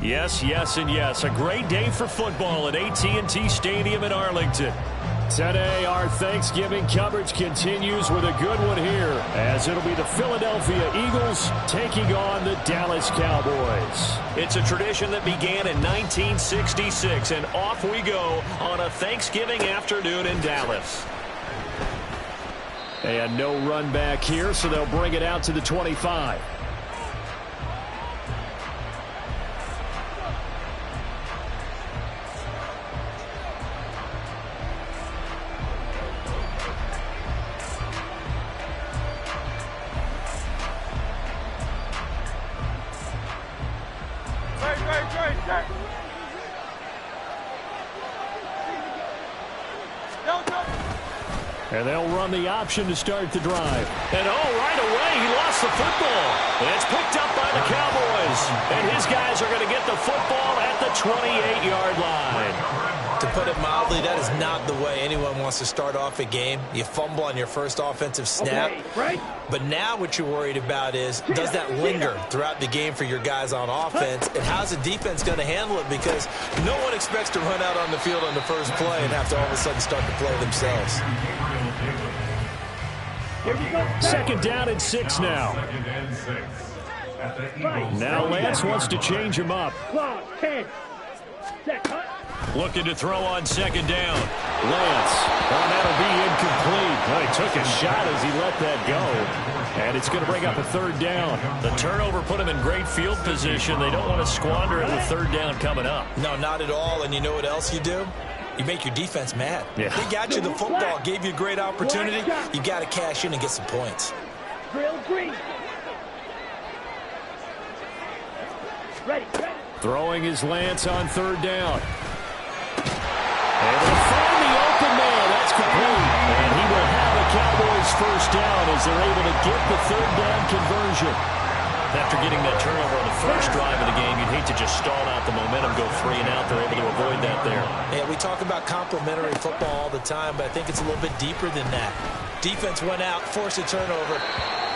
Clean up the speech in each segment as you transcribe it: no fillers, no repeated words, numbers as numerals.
Yes, yes, and yes. A great day for football at AT&T Stadium in Arlington. Today, our Thanksgiving coverage continues with a good one here, as it'll be the Philadelphia Eagles taking on the Dallas Cowboys. It's a tradition that began in 1966, and off we go on a Thanksgiving afternoon in Dallas. And no run back here, so they'll bring it out to the 25. And they'll run the option to start the drive. And right away, he lost the football. And it's picked up by the Cowboys. And his guys are going to get the football at the 28-yard line. To put it mildly, that is not the way anyone wants to start off a game. You fumble on your first offensive snap. Okay, right. But now what you're worried about is, does that linger throughout the game for your guys on offense? And how's the defense going to handle it? Because no one expects to run out on the field on the first play and have to all of a sudden start to play themselves. Second down and 6 now. Now Lance wants to change him up. Looking to throw on second down. Lance. That'll be incomplete. Well, he took a shot as he let that go. And it's going to bring up a third down. The turnover put him in great field position. They don't want to squander it with third down coming up. No, not at all. And you know what else you do? You make your defense mad. Yeah. They got you the football, gave you a great opportunity. You got to cash in and get some points. Throwing his Lance on third down. And they'll find the open man. That's complete. And he will have the Cowboys first down as they're able to get the third down conversion. After getting that turnover on the first drive of the game, you'd hate to just stall out the momentum, go 3 and out. They're able to avoid that there. Yeah, we talk about complementary football all the time, but I think it's a little bit deeper than that. Defense went out, forced a turnover,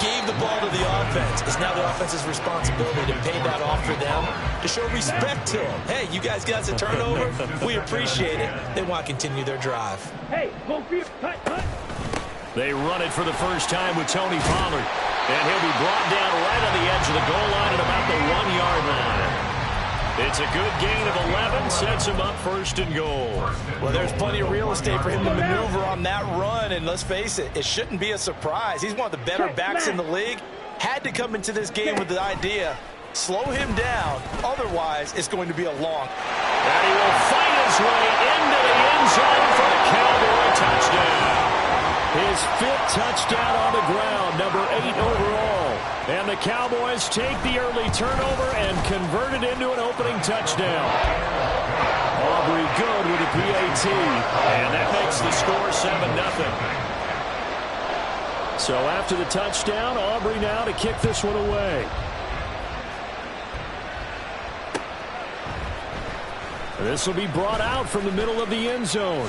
gave the ball to the offense. It's now the offense's responsibility to pay that off for them, to show respect to them. Hey, you guys got a turnover? We appreciate it. They want to continue their drive. Hey, go for your cut. They run it for the first time with Tony Pollard. And he'll be brought down right on the edge of the goal line at about the 1-yard line. It's a good gain of 11, sets him up first and goal. Well, there's plenty of real estate for him to maneuver on that run, and let's face it, it shouldn't be a surprise. He's one of the better backs in the league. Had to come into this game with the idea, slow him down, otherwise it's going to be a long. And he will fight his way into the end zone for the Cowboy touchdown. His 5th touchdown on the ground, number 8 overall. And the Cowboys take the early turnover and convert it into an opening touchdown. Aubrey good with a PAT. And that makes the score 7-0. So after the touchdown, Aubrey now to kick this one away. This will be brought out from the middle of the end zone.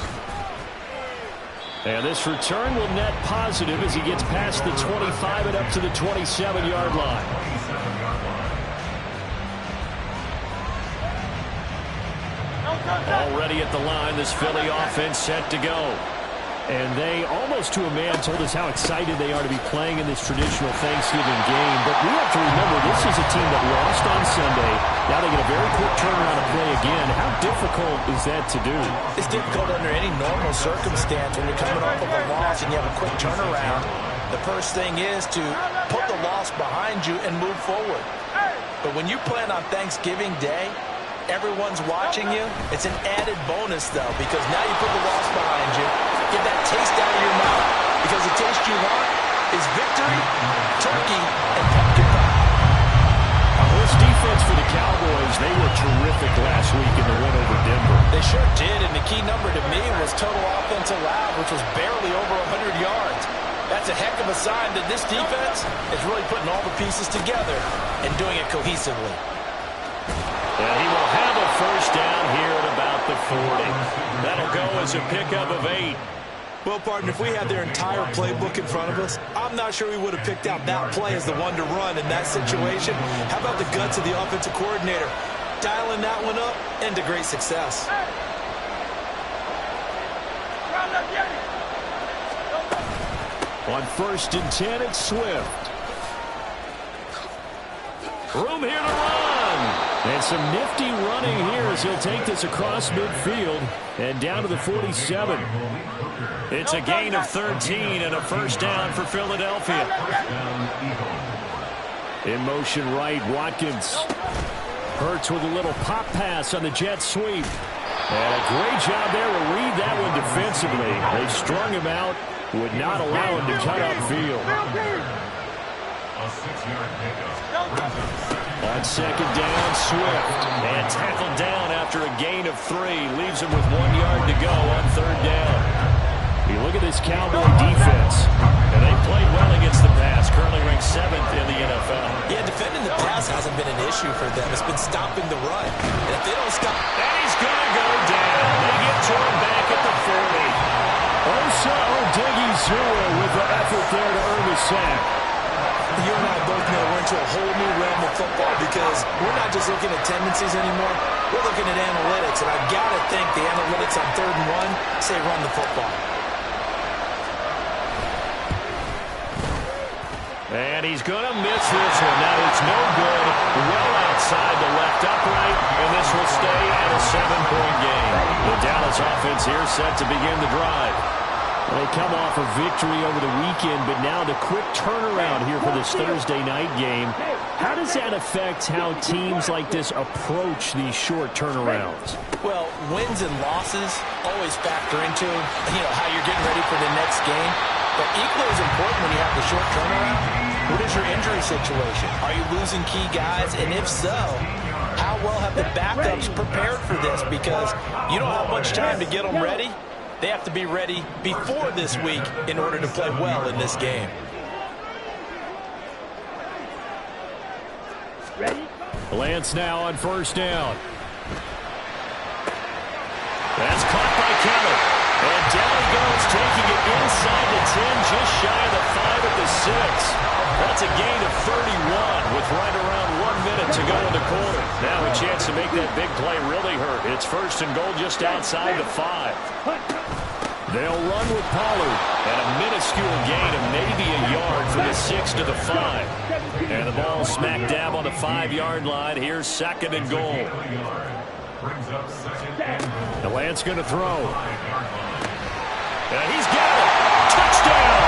And this return will net positive as he gets past the 25 and up to the 27-yard line. Already at the line, this Philly offense set to go. And they, almost to a man, told us how excited they are to be playing in this traditional Thanksgiving game. But we have to remember, this is a team that lost on Sunday. Now they get a very quick turnaround to play again. How difficult is that to do? It's difficult under any normal circumstance when you're coming off of a loss and you have a quick turnaround. The first thing is to put the loss behind you and move forward. But when you plan on Thanksgiving Day, everyone's watching you. It's an added bonus, though, because now you put the loss behind you. Get that taste out of your mouth, because the taste you want is victory, turkey, and pumpkin pie. This defense for the Cowboys, they were terrific last week in the win over Denver. They sure did, and the key number to me was total offense allowed, which was barely over 100 yards. That's a heck of a sign that this defense is really putting all the pieces together and doing it cohesively. And he will have a first down here at about the 40. That'll go as a pickup of 8. Well, partner, if we had their entire playbook in front of us, I'm not sure we would have picked out that play as the one to run in that situation. How about the guts of the offensive coordinator? dialing that one up into great success. On 1st and 10, it's Swift. Room here to run. And some nifty running here as he'll take this across midfield and down to the 47. It's a gain of 13 and a first down for Philadelphia. In motion right, Watkins. Hurts with a little pop pass on the jet sweep. And a great job there to read that one defensively. They strung him out, would not allow him to cut upfield. On 2nd down, Swift. And tackled down after a gain of 3. Leaves him with 1 yard to go on 3rd down. You look at this Cowboy defense, and they played well against the pass, currently ranked 7th in the NFL. Yeah, defending the pass hasn't been an issue for them. It's been stopping the run. And if they don't stop... And he's going to go down. They get to him back at the 40. Osa Odighizuwa with the effort there to earn the sack. You and I both know we're into a whole new realm of football because we're not just looking at tendencies anymore. We're looking at analytics, and I've got to think the analytics on 3rd and 1 say run the football. And he's going to miss this one. Now it's no good. Well outside the left upright, and this will stay at a 7-point game. The Dallas offense here set to begin the drive. They come off a victory over the weekend, but now the quick turnaround here for this Thursday night game. How does that affect how teams like this approach these short turnarounds? Well, wins and losses always factor into, how you're getting ready for the next game. But equally as important when you have the short turnaround, what is your injury situation? Are you losing key guys? And if so, how well have the backups prepared for this? Because you don't have much time to get them ready. They have to be ready before this week in order to play well in this game. Lance now on 1st down. That's caught by Keller. And down he goes, taking it inside the 10, just shy of the 5 at the 6. That's a gain of 31 with right around 1 minute to go in the quarter. Now a chance to make that big play really hurt. It's 1st and goal just outside the 5. They'll run with Pollard, and a minuscule gain of maybe a yard from the 6 to the 5. And the ball smack dab on the 5-yard line. Here's 2nd and goal. The Lance going to throw. And he's got it. Touchdown!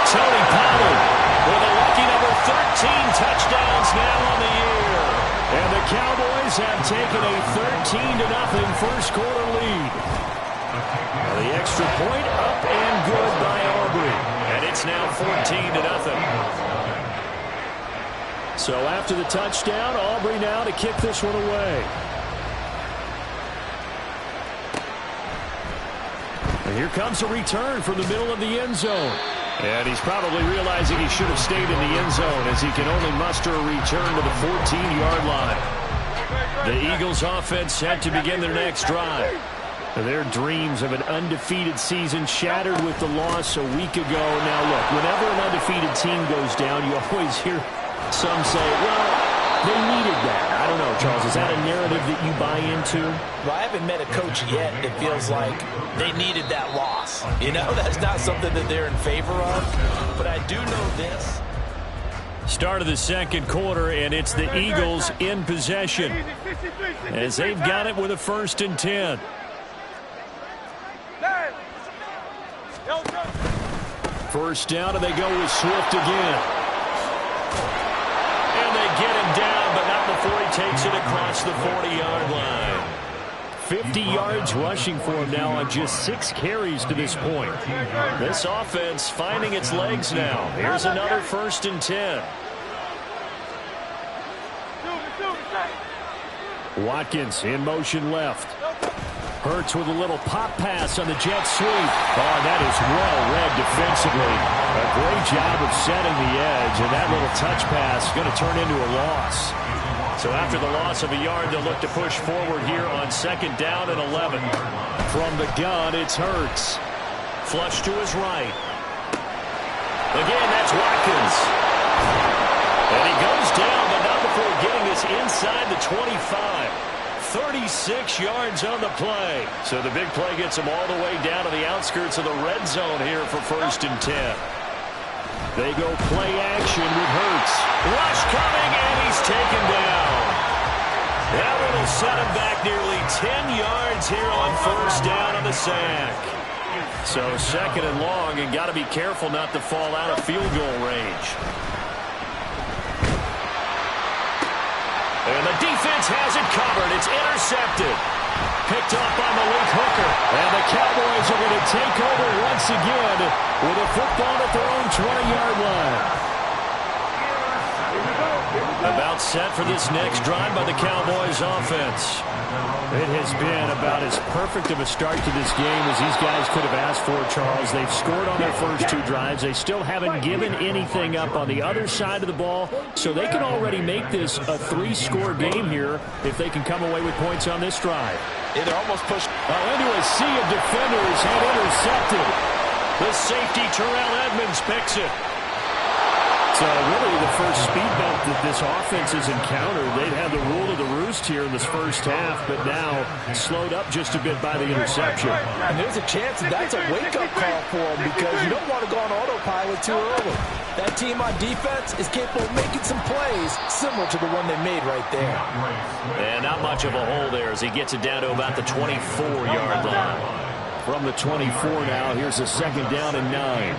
Tony Pollard with a lucky number 13 touchdowns now on the year. And the Cowboys have taken a 13-0 first quarter lead. The extra point up and good by Aubrey. And it's now 14-0. So after the touchdown, Aubrey now to kick this one away. And here comes a return from the middle of the end zone. And he's probably realizing he should have stayed in the end zone as he can only muster a return to the 14-yard line. The Eagles offense set to begin their next drive. Their dreams of an undefeated season shattered with the loss a week ago. Now, look, whenever an undefeated team goes down, you always hear some say, well, they needed that. I don't know, Charles. Is that a narrative that you buy into? Well, I haven't met a coach yet that feels like they needed that loss. That's not something that they're in favor of. But I do know this. Start of the second quarter, and it's the Eagles in possession as they've got it with a 1st and 10. First down, and they go with Swift again. And they get him down, but not before he takes it across the 40-yard line. 50 yards rushing for him now on just 6 carries to this point. This offense finding its legs now. Here's another 1st and 10. Watkins in motion left. Hurts with a little pop pass on the jet sweep. Oh, that is well read defensively. A great job of setting the edge, and that little touch pass is going to turn into a loss. So after the loss of a yard, they'll look to push forward here on 2nd down and 11. From the gun, it's Hurts. Flush to his right. Again, that's Watkins. And he goes down, but not before getting this inside the 25. 36 yards on the play. So the big play gets them all the way down to the outskirts of the red zone here for 1st and 10. They go play action with Hurts. Rush coming, and he's taken down. That one will set him back nearly 10 yards here on 1st down on the sack. So 2nd and long, and got to be careful not to fall out of field goal range. And the defense has it covered. It's intercepted. Picked off by Malik Hooker. And the Cowboys are going to take over once again with a football at their own 20-yard line. About set for this next drive by the Cowboys offense. It has been about as perfect of a start to this game as these guys could have asked for, Charles. They've scored on their first 2 drives. They still haven't given anything up on the other side of the ball, so they can already make this a 3-score game here if they can come away with points on this drive. Yeah, they're almost pushed into a sea of defenders and intercepted. The safety, Terrell Edmonds, picks it. So really the first speed bump that this offense has encountered. They'd had the rule of the roost here in this first half, but now slowed up just a bit by the interception. And there's a chance that's a wake-up call for them because you don't want to go on autopilot too early. That team on defense is capable of making some plays similar to the one they made right there. And not much of a hole there as he gets it down to about the 24-yard line. From the 24 now, here's a 2nd down and 9.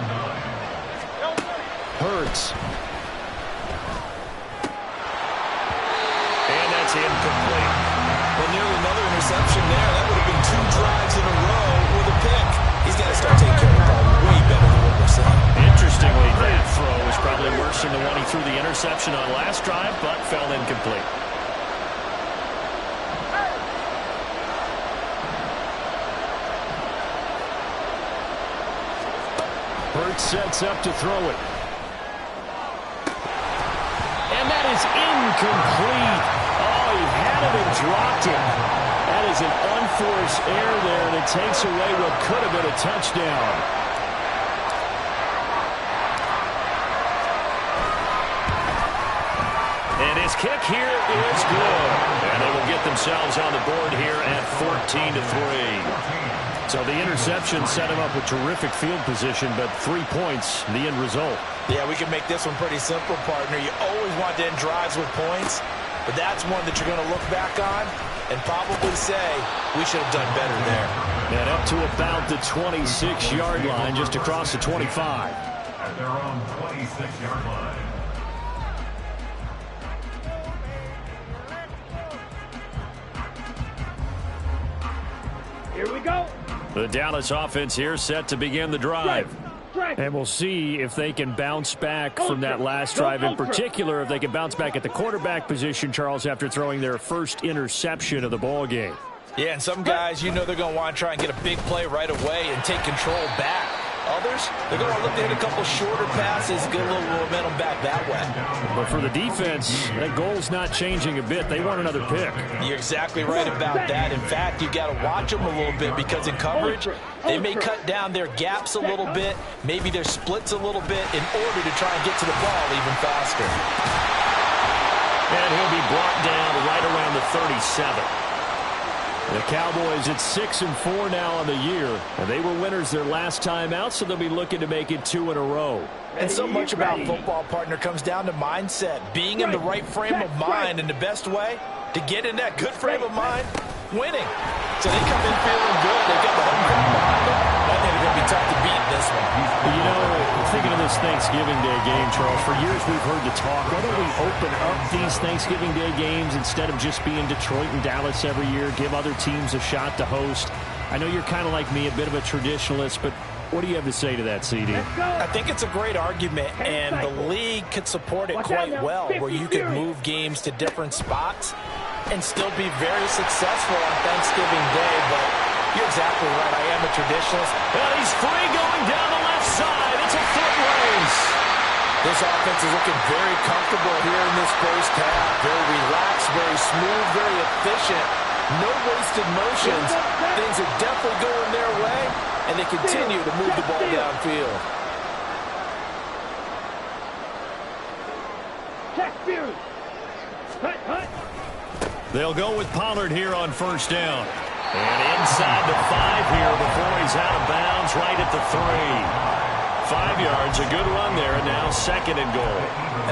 Hurts. And that's incomplete. Well, nearly another interception there. That would have been 2 drives in a row with a pick. He's got to start taking care of the ball way better than what we're saying. Interestingly, that throw was probably worse than the one he threw the interception on last drive, but fell incomplete. Hurts sets up to throw it. And that is incomplete. Oh, he had it and dropped it. That is an unforced error there, and it takes away what could have been a touchdown. And his kick here is good. And they will get themselves on the board here at 14-3. So the interception set him up with terrific field position, but 3 points, the end result. Yeah, we can make this one pretty simple, partner. You always want to end drives with points, but that's one that you're going to look back on and probably say, we should have done better there. And up to about the 26-yard line, just across the 25. At their own 26-yard line. Here we go. The Dallas offense here set to begin the drive. And we'll see if they can bounce back from that last drive. In particular, if they can bounce back at the quarterback position, Charles, after throwing their first interception of the ball game. Yeah, and some guys, you know they're going to want to try and get a big play right away and take control back. Others, they're going to look to hit a couple shorter passes, get a little momentum back that way. But for the defense, that goal's not changing a bit. They want another pick. You're exactly right about that. In fact, you've got to watch them a little bit because in coverage, they may cut down their gaps a little bit, maybe their splits a little bit in order to try and get to the ball even faster. And he'll be brought down right around the 37. The Cowboys at 6-4 now on the year. And they were winners their last time out, so they'll be looking to make it 2 in a row. And so much about football, partner, comes down to mindset. Being in the right frame of mind, and the best way to get in that good frame of mind, winning. So they come in feeling good. They got the home crowd behind them. I think they're going to be tough to beat in this one. You know, thinking of this Thanksgiving Day game, Charles, for years we've heard the talk, why don't we open up these Thanksgiving Day games instead of just being Detroit and Dallas every year, give other teams a shot to host? I know you're kind of like me, a bit of a traditionalist, but what do you have to say to that, CD? I think it's a great argument, and the league could support it quite well, where you could move games to different spots and still be very successful on Thanksgiving Day, but you're exactly right. I am a traditionalist. Well, he's free going down the left side. It's a foot race. This offense is looking very comfortable here in this first half. Very relaxed, very smooth, very efficient. No wasted motions. Things are definitely going their way, and they continue to move the ball downfield. Check, Fury. Cut. They'll go with Pollard here on first down. And inside the 5 here before he's out of bounds right at the 3. 5 yards, a good run there, and now second and goal.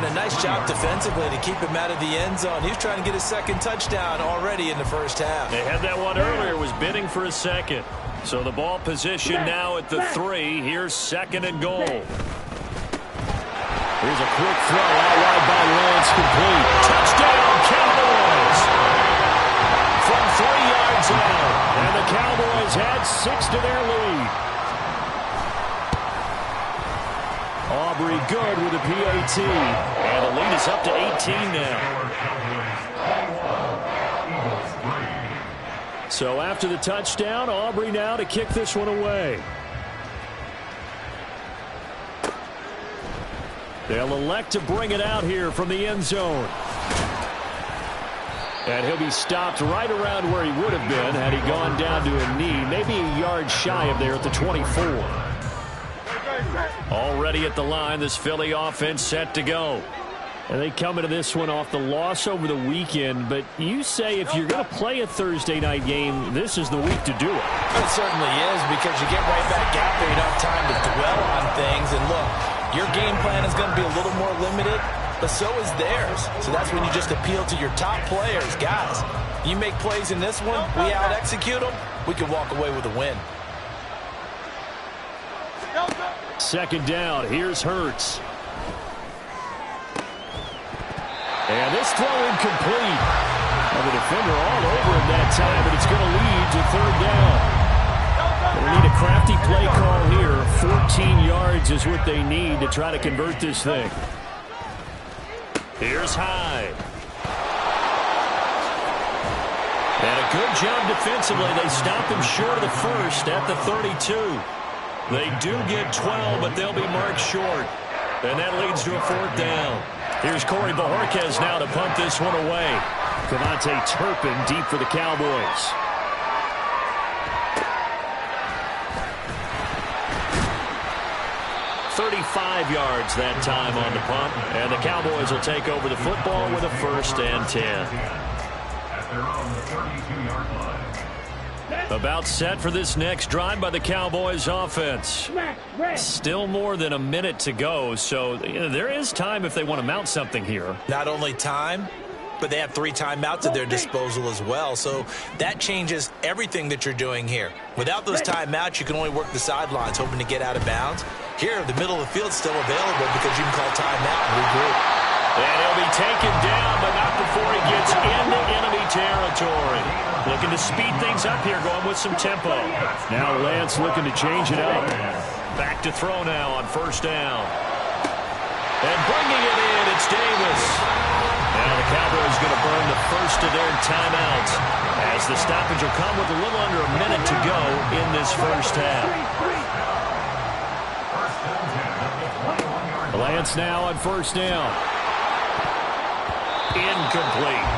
And a nice job defensively to keep him out of the end zone. He was trying to get his second touchdown already in the first half. They had that one earlier, was bidding for a second. So the ball position now at the 3. Here's second and goal. Here's a quick throw out wide by Lance, complete. Touchdown, Cowboys! From 3 yards out, and the Cowboys add 6 to their lead. Aubrey good with a PAT. And the lead is up to 18 now. So after the touchdown, Aubrey now to kick this one away. They'll elect to bring it out here from the end zone. And he'll be stopped right around where he would have been had he gone down to a knee, maybe a yard shy of there at the 24. Already at the line, this Philly offense set to go. And they come into this one off the loss over the weekend, but you say if you're going to play a Thursday night game, this is the week to do it. It certainly is, because you get right back out there. You don't have time to dwell on things. And look, your game plan is going to be a little more limited, but so is theirs. So that's when you just appeal to your top players. Guys, you make plays in this one, we out-execute them, we can walk away with a win. Second down, here's Hurts. And this throw incomplete. And the defender all over him that time, but it's going to lead to third down. They need a crafty play call here. 14 yards is what they need to try to convert this thing. Here's Hyde. And a good job defensively. They stop him short of the first at the 32. They do get 12, but they'll be marked short. And that leads to a fourth down. Here's Corey Bojorquez now to punt this one away. Cavante Turpin deep for the Cowboys. .35 yards that time on the punt. And the Cowboys will take over the football with a 1st and 10. At their own 32-yard line. About set for this next drive by the Cowboys offense. Still more than a minute to go, so there is time if they want to mount something here. Not only time, but they have 3 timeouts at their disposal as well, so that changes everything that you're doing here. Without those timeouts, you can only work the sidelines, hoping to get out of bounds. Here, the middle of the field is still available because you can call timeout and regroup. And he'll be taken down, but not before he gets into enemy territory. Looking to speed things up here, going with some tempo. Now Lance looking to change it up. Back to throw now on first down. And bringing it in, it's Davis. Now the Cowboys going to burn the first of their timeouts as the stoppage will come with a little under a minute to go in this first half. Lance now on first down. Incomplete.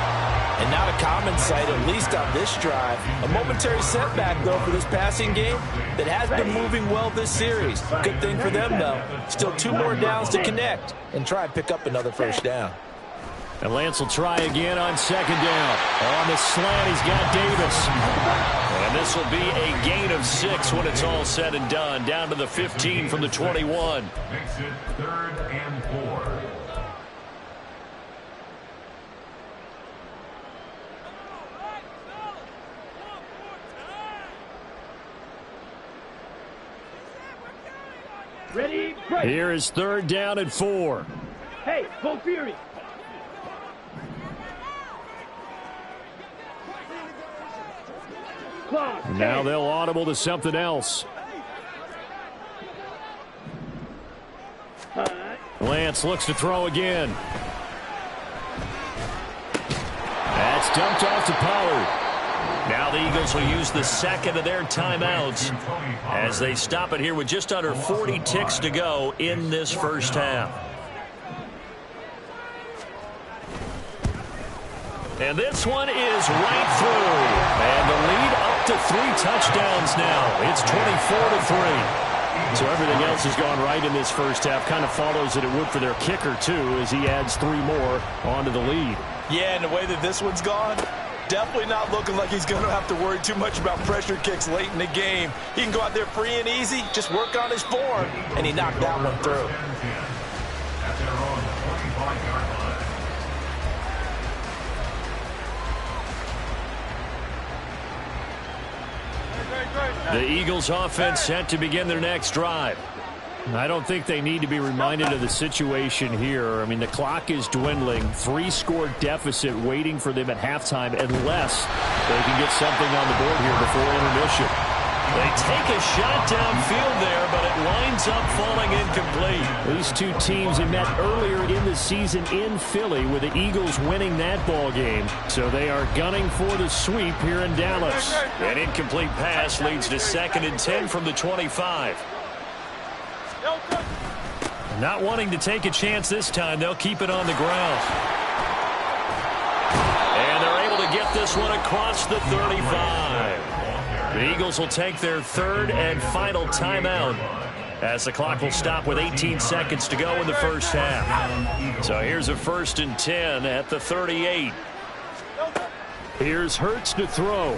And not a common sight, at least on this drive. A momentary setback, though, for this passing game that has been moving well this series. Good thing for them, though. Still 2 more downs to connect and try and pick up another first down. And Lance will try again on second down. On the slant, he's got Davis. And this will be a gain of 6 when it's all said and done. Down to the 15 from the 21. Makes it 3rd and 4. Ready, break. Here is 3rd down and 4. Hey, go Fury. Now they'll audible to something else. Lance looks to throw again. That's dumped off to Pollard. Now the Eagles will use the second of their timeouts as they stop it here with just under 40 ticks to go in this first half. And this one is right through. And the lead up to 3 touchdowns now. It's 24-3. So everything else has gone right in this first half. Kind of follows that it would for their kicker, too, as he adds 3 more onto the lead. Yeah, and the way that this one's gone, Definitely not looking like he's going to have to worry too much about pressure kicks late in the game. He can go out there free and easy, just work on his form, and he knocked that one through. At their own 45-yard line. The Eagles offense set to begin their next drive. I don't think they need to be reminded of the situation here. I mean, the clock is dwindling. 3-score deficit waiting for them at halftime unless they can get something on the board here before intermission. They take a shot downfield there, but it winds up falling incomplete. These two teams had met earlier in the season in Philly with the Eagles winning that ball game. So they are gunning for the sweep here in Dallas. An incomplete pass leads to 2nd and 10 from the 25. Not wanting to take a chance this time, they'll keep it on the ground. And they're able to get this one across the 35. The Eagles will take their 3rd and final timeout as the clock will stop with 18 seconds to go in the first half. So here's a 1st and 10 at the 38. Here's Hurts to throw.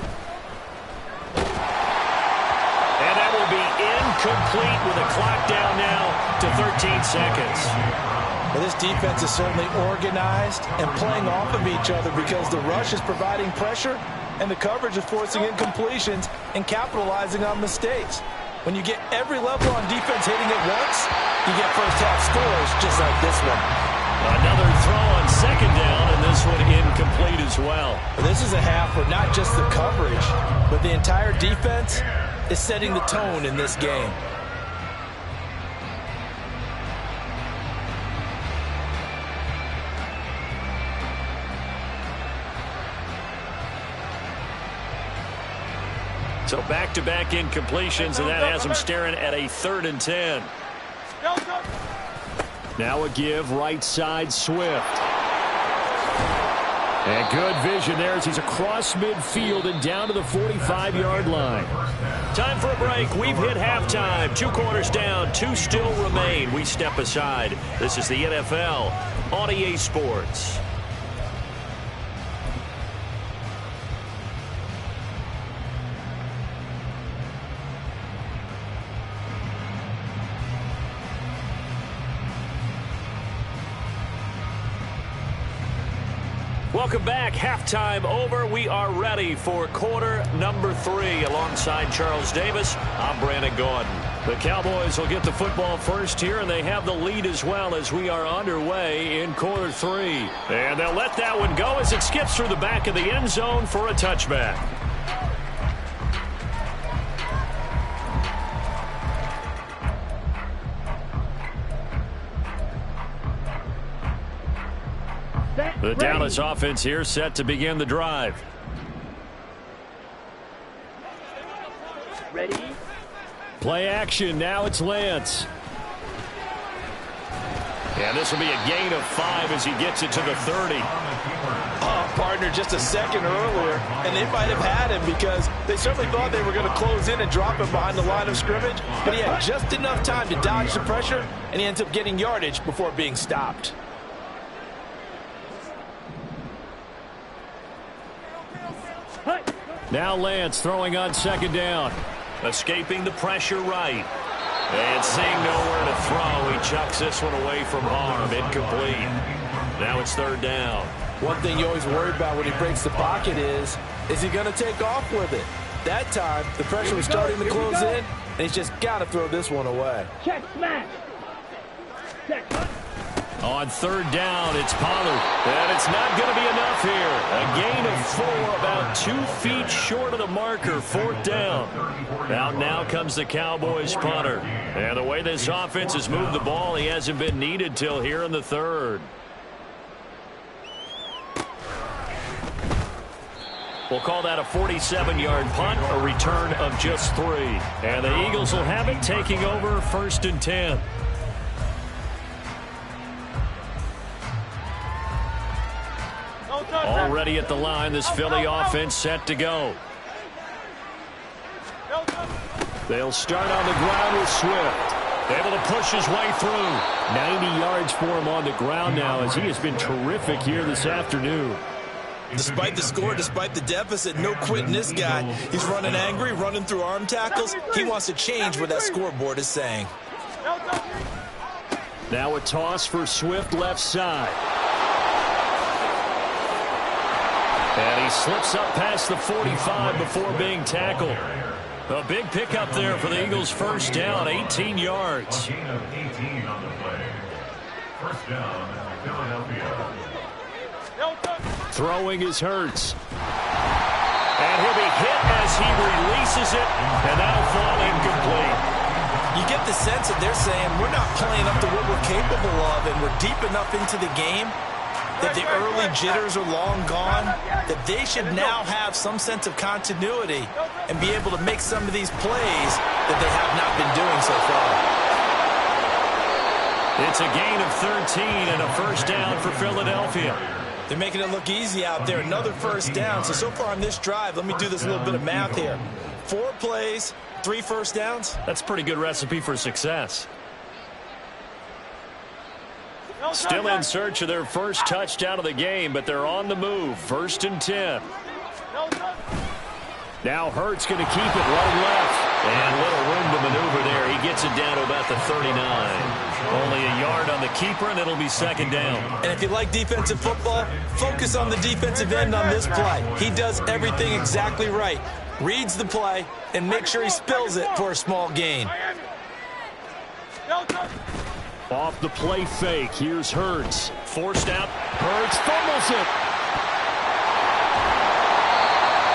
And that will be incomplete with a clock down now to 13 seconds. Well, this defense is certainly organized and playing off of each other because the rush is providing pressure and the coverage is forcing incompletions and capitalizing on mistakes. When you get every level on defense hitting at once, you get first-half scores just like this one. Another throw on 2nd down, and this one incomplete as well. This is a half where not just the coverage, but the entire defense is setting the tone in this game. So back-to-back incompletions, and that has them staring at a 3rd and 10. Now a give, right side, Swift. And good vision there as he's across midfield and down to the 45-yard line. Time for a break. We've hit halftime. 2 quarters down, 2 still remain. We step aside. This is the NFL on EA Sports. Welcome back. Halftime over. We are ready for quarter number 3. Alongside Charles Davis, I'm Brandon Gordon. The Cowboys will get the football first here, and they have the lead as well as we are underway in quarter 3. And they'll let that one go as it skips through the back of the end zone for a touchback. The Dallas offense here set to begin the drive. Ready? Play action. Now it's Lance. And this will be a gain of 5 as he gets it to the 30. Oh, partner, just a second earlier, and they might have had him because they certainly thought they were going to close in and drop him behind the line of scrimmage, but he had just enough time to dodge the pressure, and he ends up getting yardage before being stopped. Now Lance throwing on 2nd down. Escaping the pressure right. And seeing nowhere to throw, he chucks this one away from harm. Incomplete. Now it's 3rd down. One thing you always worry about when he breaks the pocket is he going to take off with it? That time, the pressure was starting to close in, and he's just got to throw this one away. Check, smash. Check. On 3rd down, it's Pollard. And it's not going to be enough here. A gain of 4, about 2 feet short of the marker. 4th down. Now comes the Cowboys punter. And the way this offense has moved the ball, he hasn't been needed till here in the 3rd. We'll call that a 47-yard punt, a return of just 3. And the Eagles will have it, taking over 1st and 10. Already at the line, this Philly offense set to go. They'll start on the ground with Swift. Able to push his way through. 90 yards for him on the ground now as he has been terrific here this afternoon. Despite the score, despite the deficit, no quitting this guy. He's running angry, running through arm tackles. He wants to change what that scoreboard is saying. Now a toss for Swift left side. And he slips up past the 45 before being tackled. A big pickup there for the Eagles' first down, 18 yards. Gain of 18 on the play. First down, Philadelphia. Throwing is Hurts. And he'll be hit as he releases it, and that'll fall incomplete. You get the sense that they're saying we're not playing up to what we're capable of, and we're deep enough into the game that the early jitters are long gone, that they should now have some sense of continuity and be able to make some of these plays that they have not been doing so far. It's a gain of 13 and a first down for Philadelphia. They're making it look easy out there. Another first down. So far on this drive, let me do this little bit of math here. 4 plays, 3 first downs. That's a pretty good recipe for success. Still in search of their first touchdown of the game, but they're on the move. 1st and 10. Now Hurts going to keep it running left. And little room to maneuver there. He gets it down to about the 39. Only a yard on the keeper, and it'll be second down. And if you like defensive football, focus on the defensive end on this play. He does everything exactly right. Reads the play and make sure he spills it for a small gain. Off the play fake, here's Hurts. Forced out, Hurts fumbles it.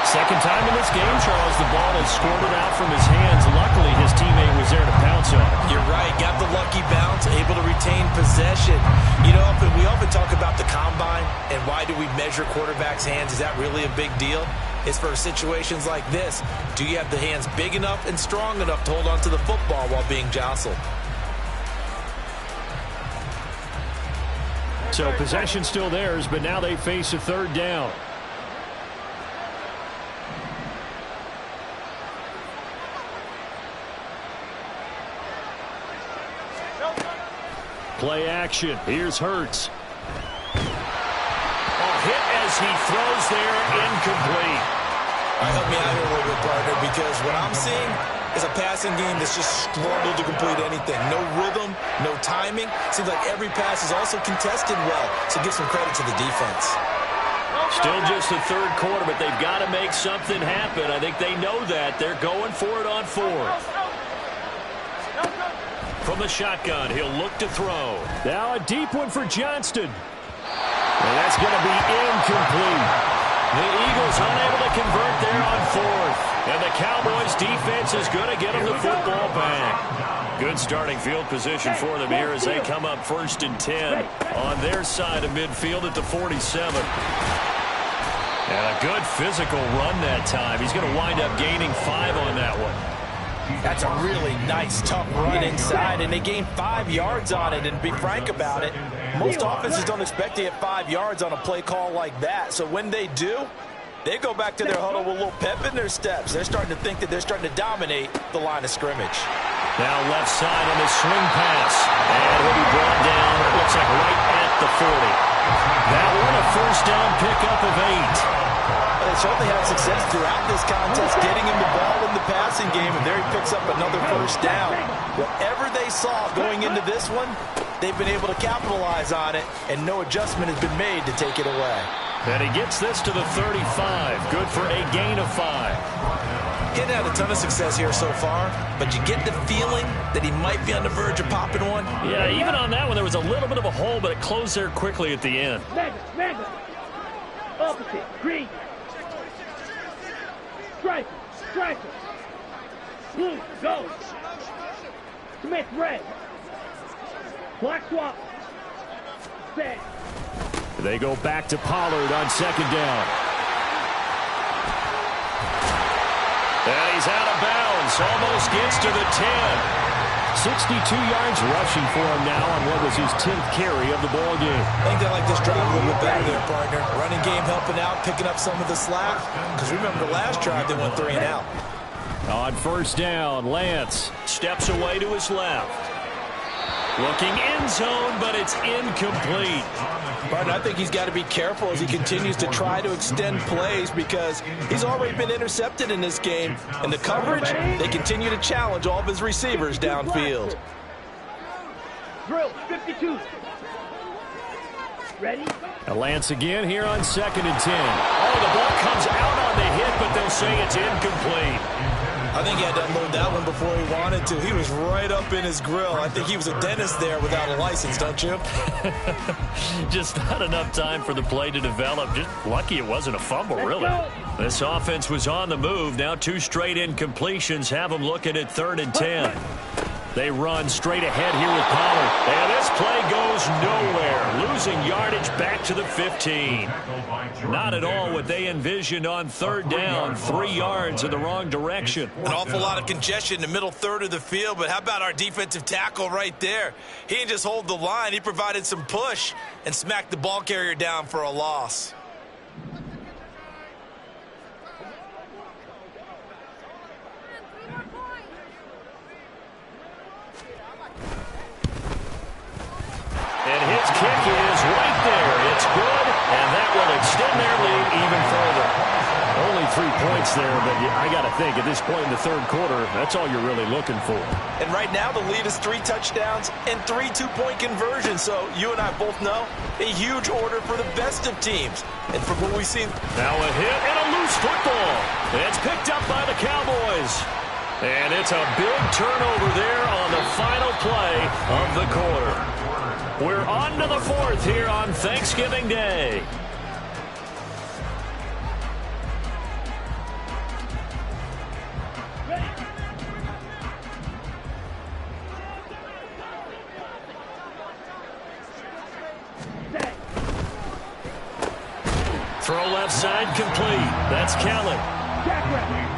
Second time in this game, Charles, the ball has squirted out from his hands. Luckily, his teammate was there to pounce on it. You're right, got the lucky bounce, able to retain possession. You know, we often talk about the combine and why do we measure quarterbacks' hands. Is that really a big deal? It's for situations like this. Do you have the hands big enough and strong enough to hold on to the football while being jostled? So possession still theirs, but now they face a third down. Play action. Here's Hurts. A hit as he throws there, incomplete. Help me out here a little bit, partner, because what I'm seeing is a passing game that's just struggled to complete anything. No rhythm, no timing. Seems like every pass is also contested well, so give some credit to the defense. Still just the third quarter, but they've got to make something happen. I think they know that. They're going for it on 4th. From the shotgun, he'll look to throw. Now a deep one for Johnston. And that's going to be incomplete. The Eagles unable to convert there on 4th. And the Cowboys defense is going to get them the football back. Good starting field position for them here as they come up 1st and 10 on their side of midfield at the 47. And a good physical run that time. He's going to wind up gaining 5 on that one. That's a really nice, tough run inside, and they gained 5 yards on it. And to be frank about it, most offenses don't expect to get 5 yards on a play call like that. So when they do, they go back to their huddle with a little pep in their steps. They're starting to think that they're starting to dominate the line of scrimmage. Now left side on the swing pass. And he'll be brought down, it looks like right at the 40. That one a first down pickup of 8. They certainly had success throughout this contest, getting him the ball in the passing game, and there he picks up another first down. Whatever they saw going into this one, they've been able to capitalize on it, and no adjustment has been made to take it away. And he gets this to the 35. Good for a gain of 5. He hadn't had a ton of success here so far, but you get the feeling that he might be on the verge of popping one. Yeah, even on that one, there was a little bit of a hole, but it closed there quickly at the end. Mega. Opposite. Green. Striker. Blue. Go. Smith. Red. Black swap. Set. They go back to Pollard on 2nd down. And he's out of bounds. Almost gets to the 10. 62 yards rushing for him now on what was his 10th carry of the ball game. I think they like this drive a little bit better there, partner. Running game helping out, picking up some of the slack. Because remember the last drive, they went 3 and out. On 1st down, Lance steps away to his left. Looking end zone, but it's incomplete. Martin, I think he's got to be careful as he continues to try to extend plays because he's already been intercepted in this game. And the coverage, they continue to challenge all of his receivers downfield. Drill, 52. Ready? A Lance again here on 2nd and 10. Oh, the ball comes out on the hit, but they'll say it's incomplete. I think he had to unload that one before he wanted to. He was right up in his grill. I think he was a dentist there without a license, don't you? Just not enough time for the play to develop. Just lucky it wasn't a fumble, really. This offense was on the move. Now 2 straight incompletions have them looking at 3rd and 10. They run straight ahead here with Pollard. And this play goes nowhere. Losing yardage back to the 15. Not at all what they envisioned on 3rd down. 3 yards in the wrong direction. An awful lot of congestion in the middle third of the field, but how about our defensive tackle right there? He didn't just hold the line. He provided some push and smacked the ball carrier down for a loss. And his kick is right there. It's good, and that will extend their lead even further. Only 3 points there, but I got to think at this point in the 3rd quarter, that's all you're really looking for. And right now the lead is 3 touchdowns and 3 two-point conversions. So you and I both know a huge order for the best of teams. And from what we've seen. Now a hit and a loose football. It's picked up by the Cowboys. And it's a big turnover there on the final play of the quarter. We're on to the 4th here on Thanksgiving Day. Throw left side complete. That's Kelly.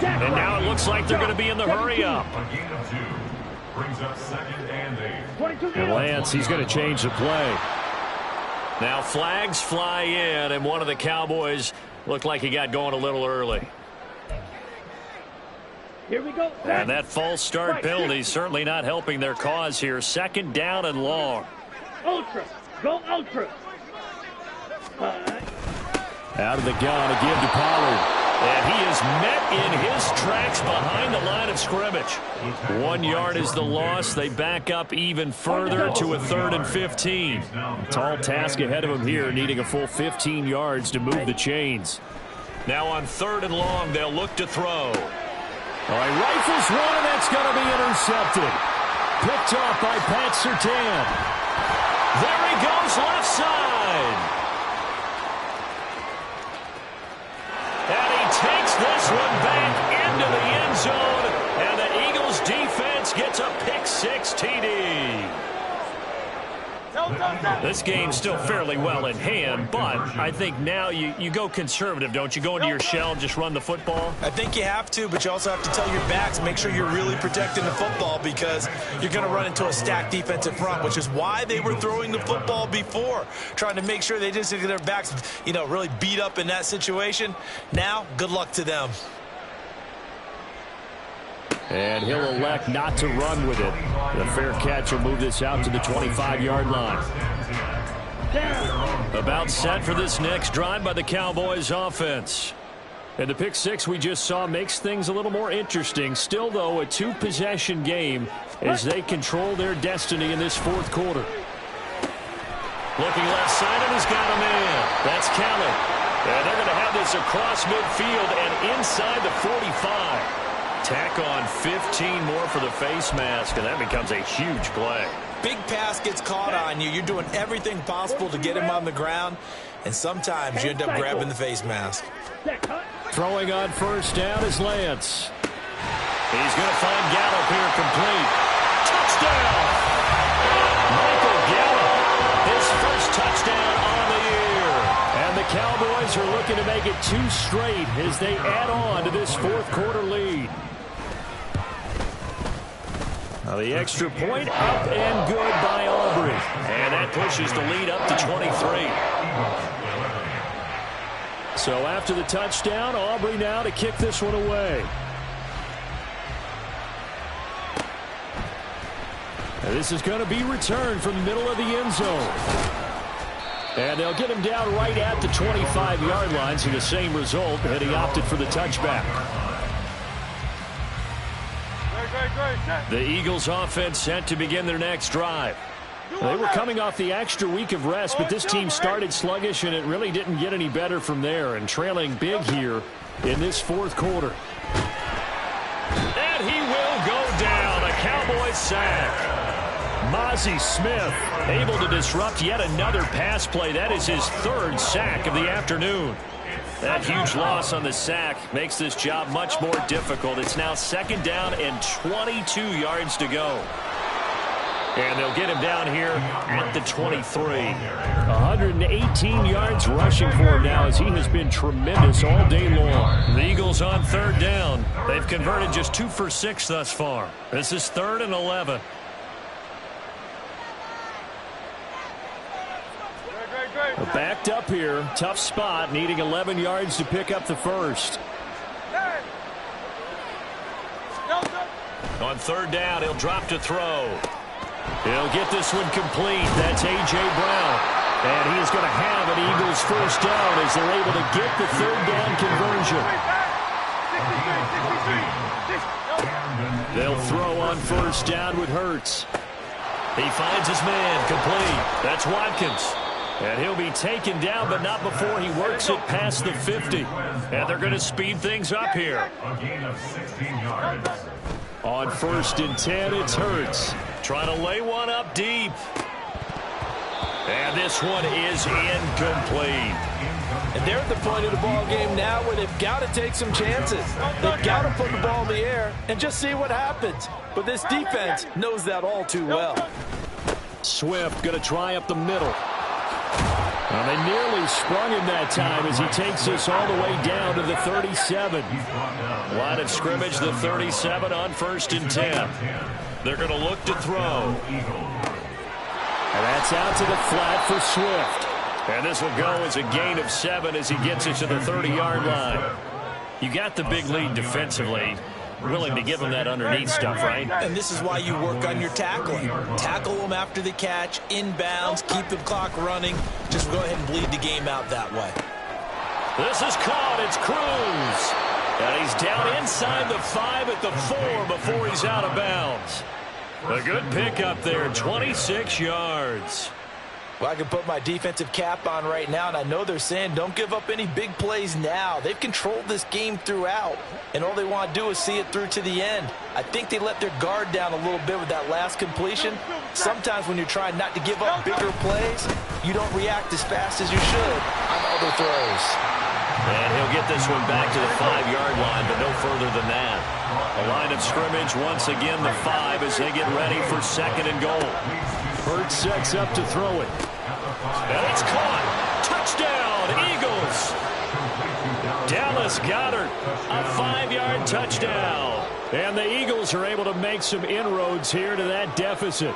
And now it looks like they're going to be in the hurry-up. A gain of 2 brings up 2nd and 8. And Lance, he's going to change the play. Now flags fly in, and one of the Cowboys looked like he got going a little early. Here we go. And that false start penalty certainly not helping their cause here. 2nd down and long. Ultra. Go ultra. Out of the gun, a give to Pollard. And he is met in his tracks behind the line of scrimmage. 1 yard is the loss. They back up even further to a 3rd and 15. Tall task ahead of him here, needing a full 15 yards to move the chains. Now on 3rd and long, they'll look to throw. All right, rifles one, and that's going to be intercepted. Picked off by Pat Surtain. There he goes, left side. And he takes this one back into the end zone, and the Eagles defense gets a pick-6 TD. This game's still fairly well in hand, but I think now you go conservative, don't you? Go into your shell and just run the football? I think you have to, but you also have to tell your backs, make sure you're really protecting the football because you're going to run into a stacked defensive front, which is why they were throwing the football before, trying to make sure they just get their backs, really beat up in that situation. Now, good luck to them. And he'll elect not to run with it. The fair catch will move this out to the 25-yard line. About set for this next drive by the Cowboys offense. And the pick-6 we just saw makes things a little more interesting. Still, though, a 2-possession game as they control their destiny in this 4th quarter. Looking left side, and he's got a man. That's Kelly. And they're going to have this across midfield and inside the 45. Tack on 15 more for the face mask, and that becomes a huge play. Big pass gets caught on you. You're doing everything possible to get him on the ground, and sometimes you end up grabbing the face mask. Throwing on 1st down is Lance. He's going to find Gallup here complete. Touchdown! Michael Gallup, his first touchdown on the year. And the Cowboys are looking to make it 2 straight as they add on to this 4th quarter lead. Now the extra point up and good by Aubrey. And that pushes the lead up to 23. So after the touchdown, Aubrey now to kick this one away. And this is going to be returned from the middle of the end zone. And they'll get him down right at the 25-yard line, so the same result, and he opted for the touchback. The Eagles offense set to begin their next drive. They were coming off the extra week of rest, but this team started sluggish, and it really didn't get any better from there, and trailing big here in this fourth quarter. And he will go down, a Cowboys sack. Mozzie Smith able to disrupt yet another pass play. That is his third sack of the afternoon. That huge loss on the sack makes this job much more difficult. It's now second down and 22 yards to go. And they'll get him down here at the 23. 118 yards rushing for him now as he has been tremendous all day long. The Eagles on third down. They've converted just 2 for 6 thus far. This is 3rd and 11. We're backed up here. Tough spot, needing 11 yards to pick up the first. On third down, he'll drop to throw. He'll get this one complete. That's A.J. Brown. And he is going to have an Eagles first down as they're able to get the third down conversion. They'll throw on first down with Hurts. He finds his man complete. That's Watkins. And he'll be taken down, but not before he works it past the 50. And they're going to speed things up here. A gain of 16 yards. On 1st and 10, it's Hurts. Trying to lay one up deep. And this one is incomplete. And they're at the point of the ball game now where they've got to take some chances. They've got to put the ball in the air and just see what happens. But this defense knows that all too well. Swift going to try up the middle. Well, they nearly sprung him that time as he takes this all the way down to the 37. Line of scrimmage, the 37 on 1st and 10. They're going to look to throw. And that's out to the flat for Swift. And this will go as a gain of 7 as he gets it to the 30-yard line. You got the big lead defensively. Willing to give them that underneath stuff, right? And this is why you work on your tackling. Tackle them after the catch, inbounds, keep the clock running. Just go ahead and bleed the game out that way. This is caught. It's Cruz. And he's down inside the 5 at the 4 before he's out of bounds. A good pickup there, 26 yards. Well, I can put my defensive cap on right now, and I know they're saying don't give up any big plays now. They've controlled this game throughout, and all they want to do is see it through to the end. I think they let their guard down a little bit with that last completion. Sometimes when you're trying not to give up bigger plays, you don't react as fast as you should on other throws. And he'll get this one back to the 5-yard line, but no further than that. A line of scrimmage, once again the 5 as they get ready for 2nd and goal. Hurts sets up to throw it. And it's caught. Touchdown, Eagles. Dallas Goedert, a 5-yard touchdown. And the Eagles are able to make some inroads here to that deficit.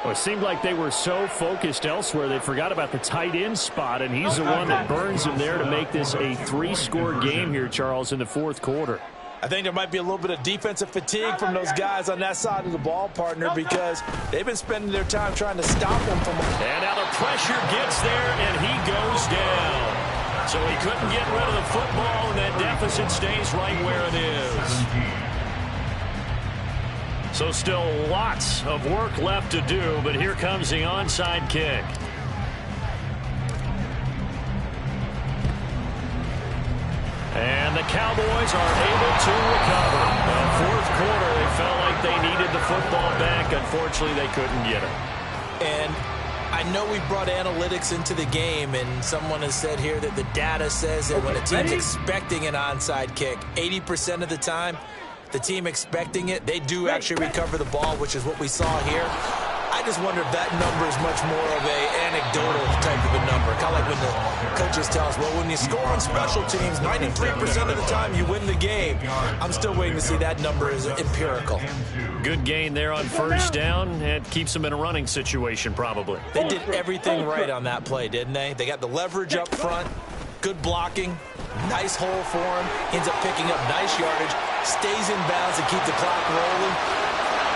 Well, it seemed like they were so focused elsewhere they forgot about the tight end spot, and he's the one that burns them there to make this a 3-score game here, Charles, in the 4th quarter. I think there might be a little bit of defensive fatigue from those guys on that side of the ball, partner, because they've been spending their time trying to stop them from... And now the pressure gets there, and he goes down. So he couldn't get rid of the football, and that deficit stays right where it is. So still lots of work left to do, but here comes the onside kick. And the Cowboys are able to recover. In the 4th quarter, they felt like they needed the football back. Unfortunately, they couldn't get it. And I know we brought analytics into the game, and someone has said here that the data says that when a team's expecting an onside kick, 80% of the time, the team expecting it, they do actually recover the ball, which is what we saw here. I just wonder if that number is much more of a anecdotal type of a number. Kind of like when the coaches tell us, well, when you score on special teams, 93% of the time you win the game. I'm still waiting to see that number is empirical. Good gain there on first down. It keeps them in a running situation, probably. They did everything right on that play, didn't they? They got the leverage up front, good blocking, nice hole for him, ends up picking up nice yardage, stays in bounds and keep the clock rolling.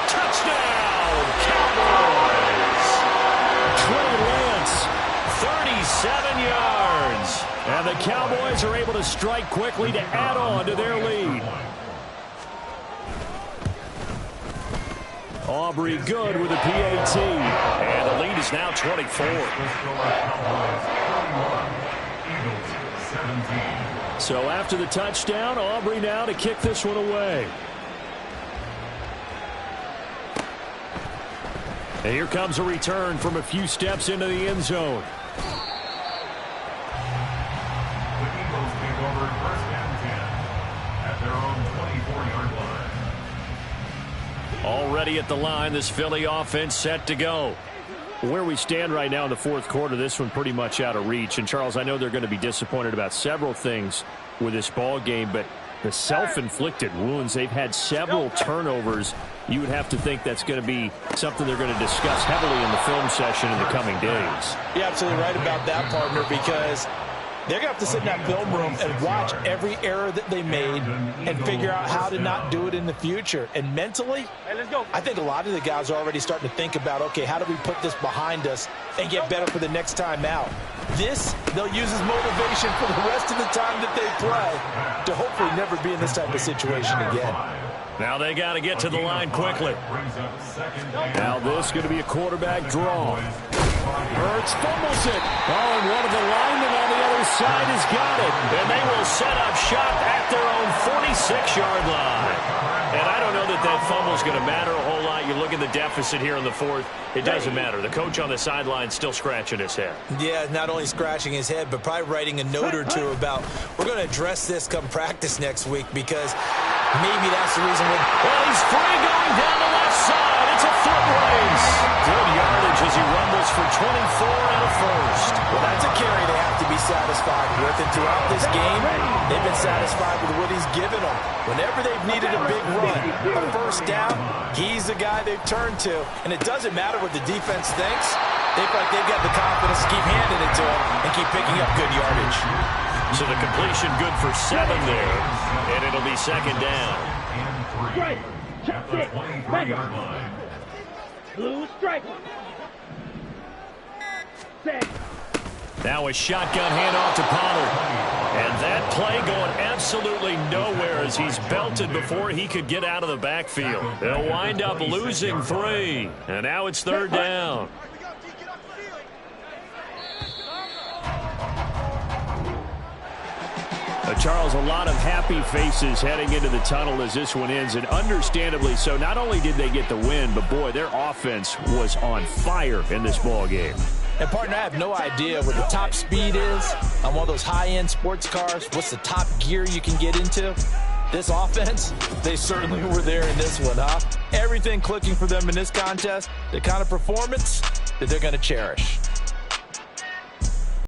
Touchdown, Cowboys! Trey Lance, 37 yards. And the Cowboys are able to strike quickly to add on to their lead. Aubrey good with a PAT. And the lead is now 24. So after the touchdown, Aubrey now to kick this one away. And here comes a return from a few steps into the end zone. The Eagles take over 1st and 10 at their own 24-yard line. Already at the line, this Philly offense set to go. Where we stand right now in the fourth quarter, this one pretty much out of reach. And, Charles, I know they're going to be disappointed about several things with this ball game, but the self-inflicted wounds, they've had several turnovers. You would have to think that's going to be something they're going to discuss heavily in the film session in the coming days. You're absolutely right about that, partner, because they're going to have to sit in that film room and watch every error that they made and figure out how to not do it in the future. And mentally, I think a lot of the guys are already starting to think about, okay, how do we put this behind us and get better for the next time out? This, they'll use as motivation for the rest of the time that they play to hopefully never be in this type of situation again. Now they got to get to the line quickly. Now this is going to be a quarterback draw. Hurts fumbles it. Oh, and one of the linemen on the other side has got it. And they will set up shop at their own 46-yard line. And I don't know that that fumble is going to matter a whole lot. You look at the deficit here in the fourth. It doesn't matter. The coach on the sideline still scratching his head. Yeah, not only scratching his head, but probably writing a note or two about, we're going to address this come practice next week, because maybe that's the reason we're... Well, he's free going down the left side. It's a foot race. Good yardage as he rumbles for 24 and a first. Well, that's a carry they have to be satisfied with. And throughout this game, they've been satisfied with what he's given them. Whenever they've needed a big run, a first down, he's the guy they've turned to. And it doesn't matter what the defense thinks. They feel like they've got the confidence to keep handing it to him and keep picking up good yardage. So the completion good for 7 there. And it'll be second down. Strike. Check it. Bang. Blue strike. Set. Now a shotgun handoff to Pollard. And that play going absolutely nowhere as he's belted before he could get out of the backfield. They'll wind up losing 3. And now it's third down. Charles, a lot of happy faces heading into the tunnel as this one ends, and understandably so. Not only did they get the win, but, boy, their offense was on fire in this ball game. And, partner, I have no idea what the top speed is on one of those high-end sports cars. What's the top gear you can get into? This offense, they certainly were there in this one, huh? Everything clicking for them in this contest, the kind of performance that they're going to cherish.